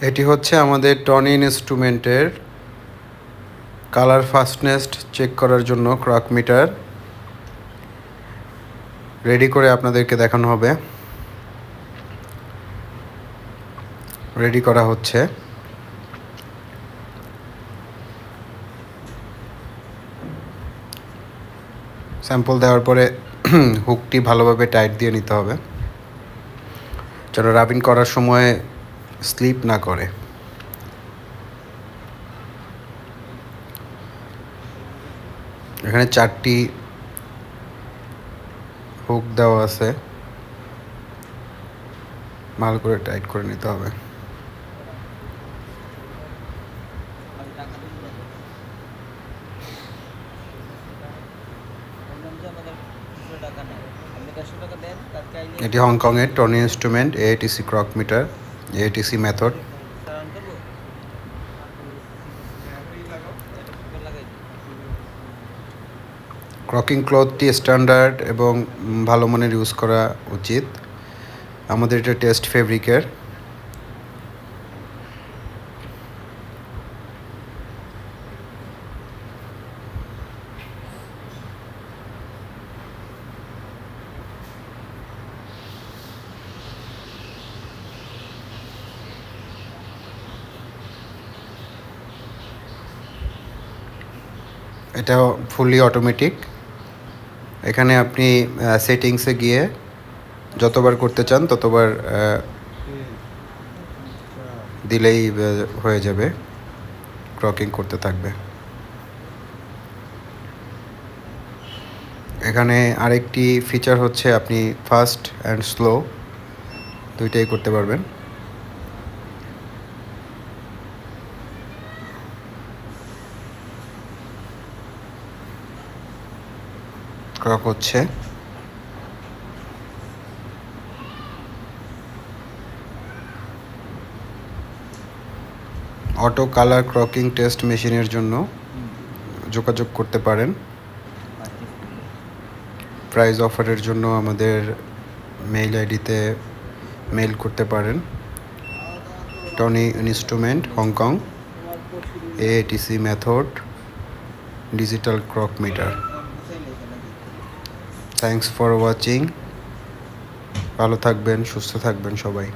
এটি হচ্ছে আমাদের টনি ইনস্ট্রুমেন্টের কালার ফাস্টনেস চেক করার জন্য ক্রক মিটার রেডি করে আপনাদেরকে দেখানো হবে। রেডি করা হচ্ছে। স্যাম্পল দেওয়ার পরে হুকটি ভালোভাবে টাইট দিয়ে নিতে হবে যেন রাবিং করার সময় স্লিপ না করে। এখানে 4টি হুক দেওয়া আছে, ভালো করে টাইট করে নিতে হবে। এটি হংকংয়ের Tony instrument AITC crock meter, AITC method. Crocking ক্লথটি স্ট্যান্ডার্ড এবং ভালো মানের ইউজ করা উচিত। আমাদের এটা টেস্ট ফেব্রিকের। এটা ফুলি অটোমেটিক। এখানে আপনি সেটিংসে গিয়ে যতবার করতে চান ততবার দিলেই হয়ে যাবে, ক্রকিং করতে থাকবে। এখানে আরেকটি ফিচার হচ্ছে আপনি ফাস্ট অ্যান্ড স্লো দুইটাই করতে পারবেন। ক্রক হচ্ছে। অটো কালার ক্রকিং টেস্ট মেশিনের জন্য যোগাযোগ করতে পারেন। প্রাইজ অফারের জন্য আমাদের মেইল আইডিতে মেইল করতে পারেন। Tony instrument, Hong Kong, AITC method, digital crock meter. Thanks for watching. ভালো থাকবেন, সুস্থ থাকবেন সবাই।